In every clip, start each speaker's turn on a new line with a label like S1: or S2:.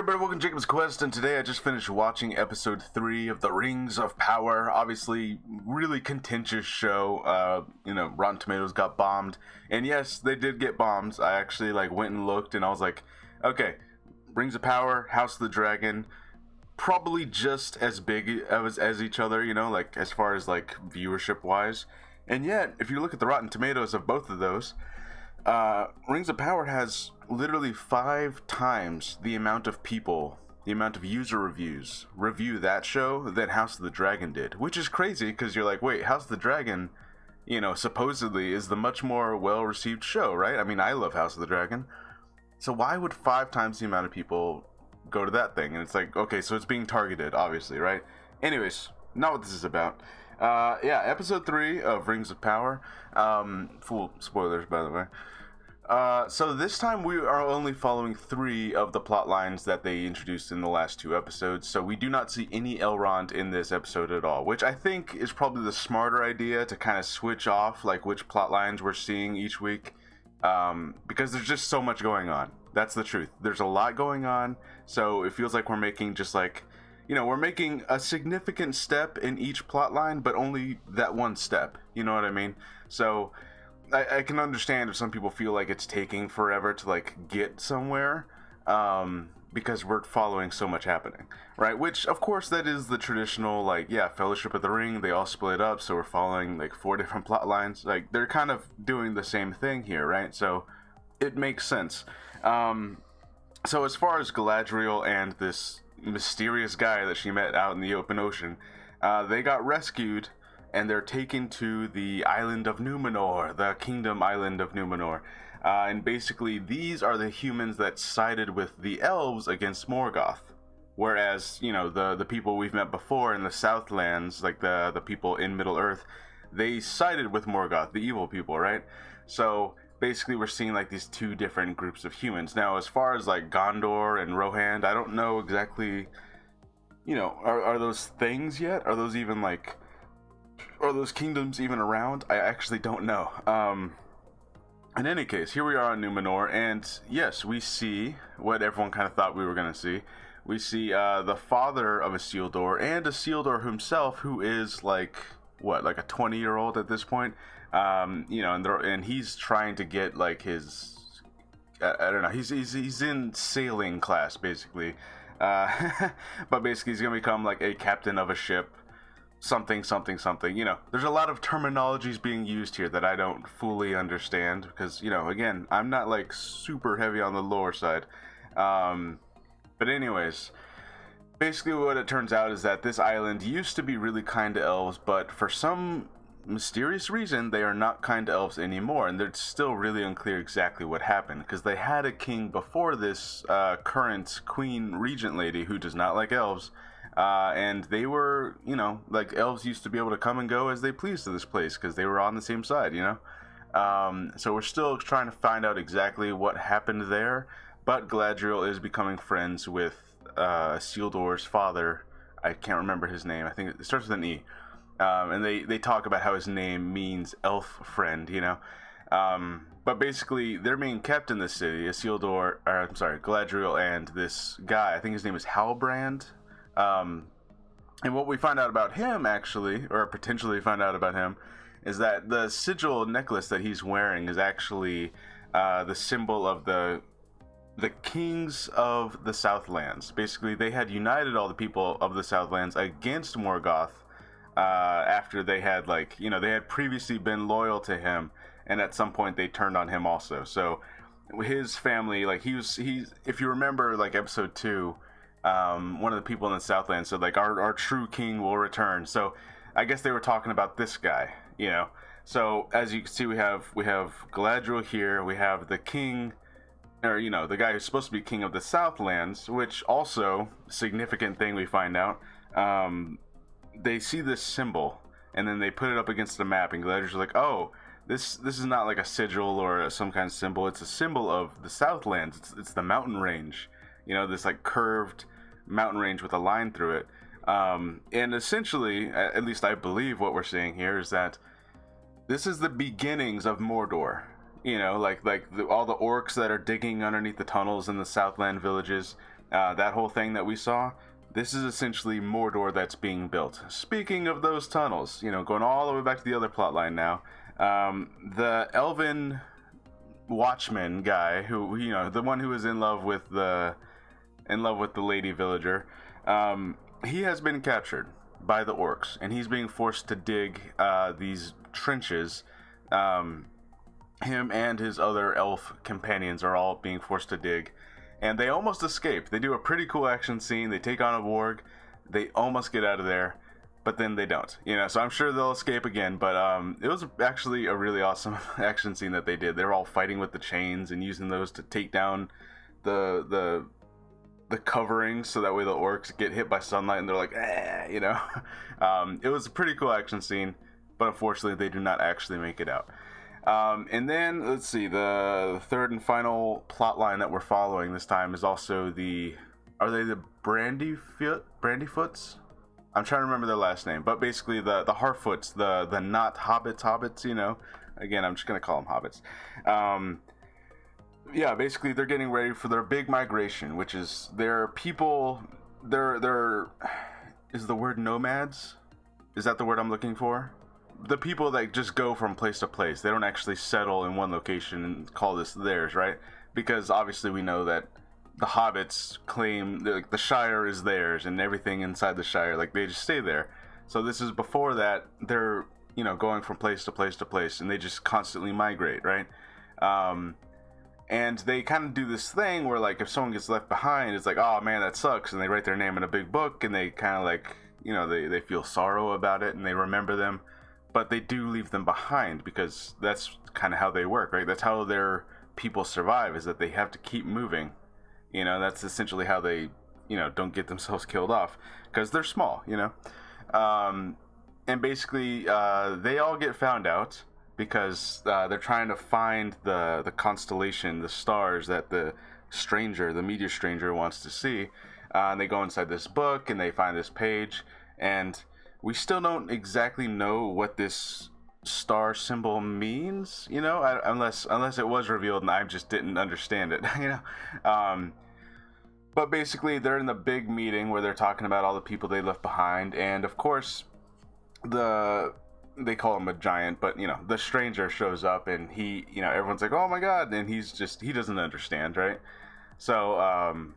S1: everybody, welcome to Jacob's Quest, and today I just finished watching episode 3 of The Rings of Power. Obviously, really contentious show. Rotten Tomatoes got bombed, and yes, they did get bombed. I actually went and looked, and I was like, okay, Rings of Power, House of the Dragon, probably just as big as each other, as far as viewership-wise. And yet, if you look at the Rotten Tomatoes of both of those, Rings of Power has literally 5 times the amount of people, the amount of user reviews review that show that House of the Dragon did, which is crazy because you're like, wait, House of the Dragon, supposedly is the much more well-received show, right? I mean, I love House of the Dragon. So why would 5 times the amount of people go to that thing? And it's like, okay, so it's being targeted, obviously, right? Anyways, not what this is about. Episode 3 of Rings of Power. Full spoilers, by the way. So this time we are only following 3 of the plot lines that they introduced in the last 2 episodes. So we do not see any Elrond in this episode at all, which I think is probably the smarter idea, to kind of switch off which plot lines we're seeing each week. Because there's just so much going on. That's the truth. There's a lot going on. So it feels like we're making just we're making a significant step in each plot line, but only that one step. You know what I mean? So I can understand if some people feel like it's taking forever to get somewhere, because we're following so much happening, right? Which, of course, that is the traditional, Fellowship of the Ring. They all split up, so we're following 4 different plot lines. They're kind of doing the same thing here, right? So it makes sense. So as far as Galadriel and this mysterious guy that she met out in the open ocean, they got rescued, and they're taken to the island of Numenor, the kingdom island of Numenor. And basically, these are the humans that sided with the elves against Morgoth. Whereas, the people we've met before in the Southlands, the people in Middle-earth, they sided with Morgoth, the evil people, right? So basically, we're seeing these 2 different groups of humans. Now, as far as Gondor and Rohan, I don't know exactly, are those things yet? Are those even are those kingdoms even around? I actually don't know. In any case, here we are on Numenor, and yes, we see what everyone kind of thought we were going to see. We see the father of Isildur, and Isildur himself, who is a 20-year-old at this point. And he's trying to get his, I don't know, he's in sailing class, basically. But basically he's going to become a captain of a ship. Something. There's a lot of terminologies being used here that I don't fully understand because, again, I'm not super heavy on the lore side. But anyways, basically what it turns out is that this island used to be really kind to elves, but for some mysterious reason, they are not kind to elves anymore, and it's still really unclear exactly what happened, because they had a king before this current queen regent lady who does not like elves. And they were, elves used to be able to come and go as they pleased to this place because they were on the same side, So we're still trying to find out exactly what happened there, but Galadriel is becoming friends with Isildur's father. I can't remember his name. I think it starts with an E. And they talk about how his name means elf friend, But basically, they're being kept in this city. Galadriel and this guy, I think his name is Halbrand. And what we find out about him, actually, or potentially find out about him, is that the sigil necklace that he's wearing is actually the symbol of the kings of the Southlands. Basically, they had united all the people of the Southlands against Morgoth after they had, they had previously been loyal to him, and at some point they turned on him also. So his family, he's if you remember, episode 2, one of the people in the Southland said our true king will return. So I guess they were talking about this guy, So as you can see, we have Galadriel here. We have the king, or the guy who's supposed to be king of the Southlands, which also significant thing we find out. They see this symbol and then they put it up against the map, and Galadriel's like, oh, this is not a sigil or some kind of symbol. It's a symbol of the Southlands. It's the mountain range. This curved mountain range with a line through it. And essentially, at least I believe what we're seeing here is that this is the beginnings of Mordor. All the orcs that are digging underneath the tunnels in the Southland villages. That whole thing that we saw, this is essentially Mordor that's being built. Speaking of those tunnels, going all the way back to the other plot line now, the elven watchman guy, who, the one who was in love with the lady villager, he has been captured by the orcs, and he's being forced to dig these trenches. Him and his other elf companions are all being forced to dig, and they almost escape. They do a pretty cool action scene. They take on a warg. They almost get out of there, but then they don't. So I'm sure they'll escape again. But it was actually a really awesome action scene that they did. They're all fighting with the chains and using those to take down the coverings, so that way the orcs get hit by sunlight and they're like, it was a pretty cool action scene, but unfortunately they do not actually make it out. And then, let's see, the third and final plot line that we're following this time is also are they the Brandyfoots? I'm trying to remember their last name, but basically the Harfoots, the not hobbits, again, I'm just going to call them hobbits. Yeah, basically they're getting ready for their big migration, which is their people, is the word nomads? Is that the word I'm looking for? The people that just go from place to place. They don't actually settle in one location and call this theirs, right? Because obviously we know that the hobbits claim the Shire is theirs, and everything inside the Shire, they just stay there. So this is before that. They're going from place to place to place, and they just constantly migrate, right? And they kind of do this thing where, if someone gets left behind, it's like, oh man, that sucks, and they write their name in a big book, and they kind of they feel sorrow about it, and they remember them, but they do leave them behind, because that's kind of how they work, right? That's how their people survive, is that they have to keep moving. That's essentially how they, don't get themselves killed off, because they're small, and basically, they all get found out, because they're trying to find the constellation, the stars that the meteor stranger wants to see. And they go inside this book, and they find this page, and we still don't exactly know what this star symbol means, unless it was revealed and I just didn't understand it, But basically, they're in the big meeting where they're talking about all the people they left behind, and of course, they call him a giant, but the stranger shows up, and he, everyone's like, oh my god, and he doesn't understand, right? So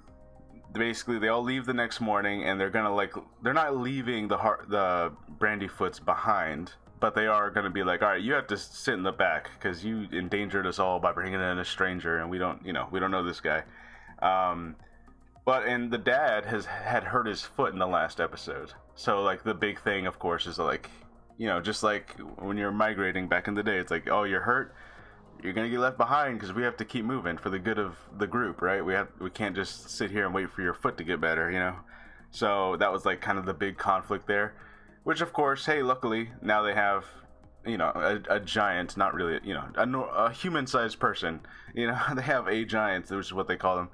S1: basically they all leave the next morning, and they're gonna they're not leaving the Brandyfoots behind, but they are gonna be like, all right, you have to sit in the back because you endangered us all by bringing in a stranger, and we don't know this guy. And the dad had hurt his foot in the last episode, so the big thing, of course, is just like when you're migrating back in the day, it's like, oh, you're hurt, you're gonna get left behind because we have to keep moving for the good of the group, right? We can't just sit here and wait for your foot to get better, So that was kind of the big conflict there, which of course, hey, luckily now they have, a giant, not really, a human-sized person, they have a giant, which is what they call them,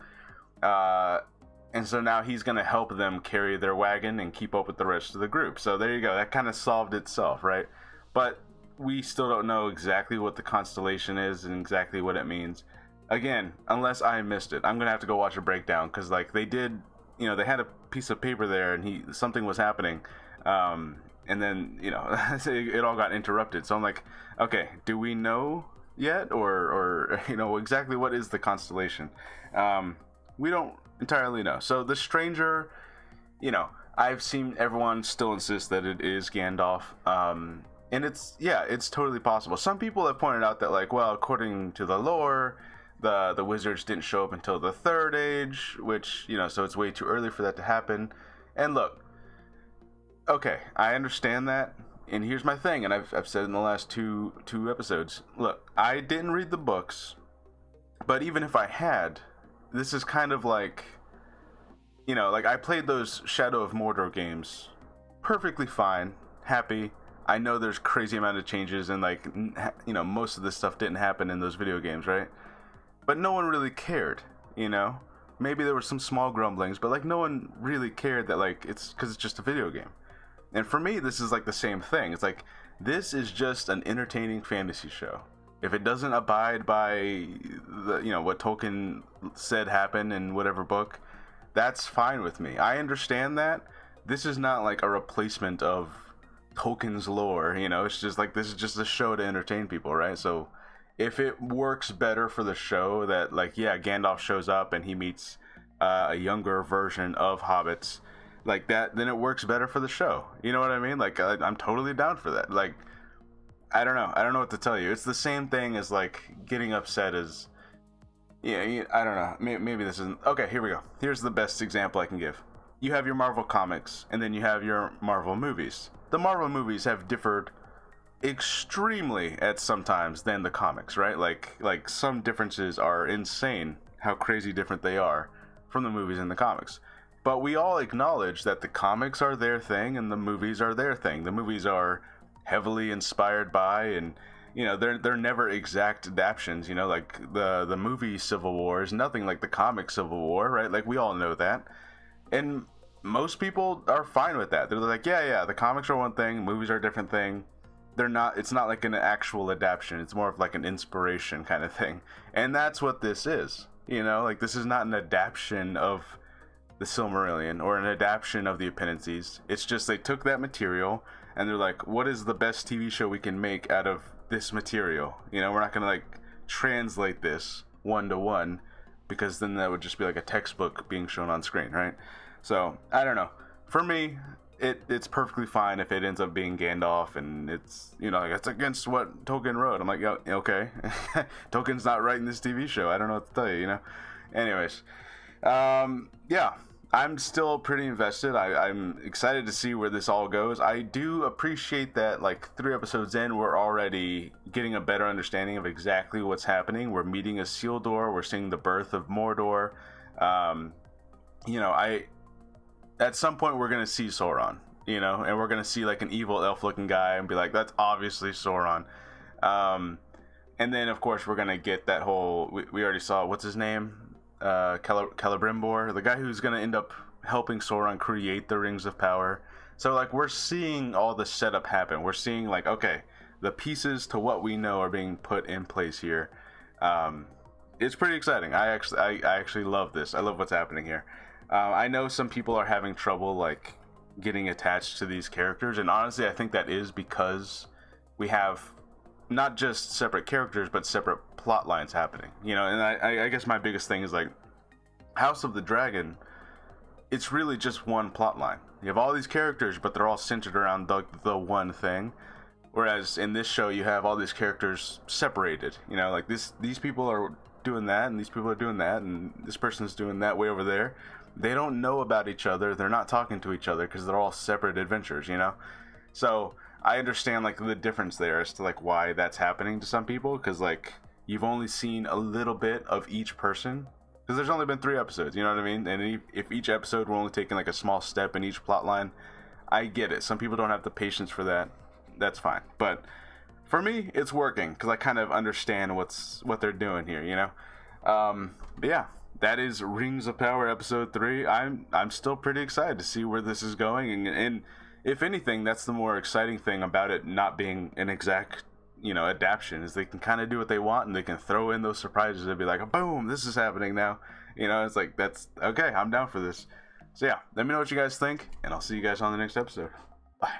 S1: and so now he's going to help them carry their wagon and keep up with the rest of the group. So there you go. That kind of solved itself, right? But we still don't know exactly what the constellation is and exactly what it means. Again, unless I missed it, I'm going to have to go watch a breakdown, because they did, they had a piece of paper there and something was happening. And then, it all got interrupted. So I'm like, okay, do we know yet? Or exactly what is the constellation? We don't entirely know. So the stranger, I've seen everyone still insist that it is Gandalf, and it's totally possible. Some people have pointed out that according to the lore, the wizards didn't show up until the Third Age, which so it's way too early for that to happen. And look, okay, I understand that, and here's my thing, and I've said in the last two episodes, look, I didn't read the books, but even if I had, this is kind of I played those Shadow of Mordor games perfectly fine, happy. I know there's crazy amount of changes, and most of this stuff didn't happen in those video games, right? But no one really cared, Maybe there were some small grumblings, but no one really cared that it's because it's just a video game. And for me, this is the same thing. It's this is just an entertaining fantasy show. If it doesn't abide by the what Tolkien said happened in whatever book, That's fine with me. I understand that. This is not like a replacement of Tolkien's lore, you know. It's just like, this is just a show to entertain people, right? So if it works better for the show that, like, yeah, Gandalf shows up and he meets a younger version of hobbits like that, then it works better for the show. You know what I mean? Like, I'm totally down for that. Like, I don't know what to tell you. It's the same thing as like getting upset as, yeah, I don't know. Maybe this isn't okay. Here we go. Here's the best example I can give. You have your Marvel comics, and then you have your Marvel movies. The Marvel movies have differed extremely at sometimes than the comics, right? Like some differences are insane how crazy different they are from the movies and the comics. But we all acknowledge that the comics are their thing and the movies are their thing. The movies are heavily inspired by, and you know, they're never exact adaptations. You know, like the movie Civil War is nothing like the comic Civil War, right? Like, we all know that. And most people are fine with that. They're like, yeah, the comics are one thing, movies are a different thing. It's not like an actual adaptation. It's more of like an inspiration kind of thing. And that's what this is. You know, like, this is not an adaptation of the Silmarillion or an adaptation of the Appendices. It's just they took that material and they're like, what is the best TV show we can make out of this material? You know, we're not going to like translate this one to one, because then that would just be like a textbook being shown on screen, right? So, I don't know. For me, it's perfectly fine if it ends up being Gandalf and it's, you know, like, it's against what Tolkien wrote. I'm like, yeah, okay. Tolkien's not writing this TV show. I don't know what to tell you, you know? Anyways, yeah, I'm still pretty invested. I'm excited to see where this all goes. I do appreciate that, like, 3 episodes in, we're already getting a better understanding of exactly what's happening. We're meeting Isildur. We're seeing the birth of Mordor. You know, at some point we're going to see Sauron, you know, and we're going to see like an evil elf-looking guy and be like, that's obviously Sauron. And then, of course, we're going to get that whole, we already saw, what's his name? Celebrimbor, the guy who's going to end up helping Sauron create the Rings of Power. So, like, we're seeing all the setup happen. We're seeing, like, okay, the pieces to what we know are being put in place here. It's pretty exciting. I actually love this. I love what's happening here. I know some people are having trouble, like, getting attached to these characters, and honestly, I think that is because we have not just separate characters, but separate plot lines happening, you know. And I guess my biggest thing is, like, House of the Dragon, it's really just one plot line. You have all these characters, but they're all centered around the one thing. Whereas in this show, you have all these characters separated, you know, like these people are doing that, and these people are doing that, and this person's doing that way over there. They don't know about each other. They're not talking to each other because they're all separate adventures, you know? So I understand, like, the difference there as to, like, why that's happening to some people, because, like, you've only seen a little bit of each person, because there's only been 3 episodes, you know what I mean? And if each episode we're only taking, like, a small step in each plot line, I get it. Some people don't have the patience for that. That's fine. But for me, it's working, because I kind of understand what they're doing here, you know? But yeah. That is Rings of Power episode 3. I'm still pretty excited to see where this is going, and if anything, that's the more exciting thing about it not being an exact, you know, adaptation, is they can kind of do what they want, and they can throw in those surprises and be like, boom, this is happening now. You know, it's like, that's okay, I'm down for this. So yeah, let me know what you guys think, and I'll see you guys on the next episode. Bye.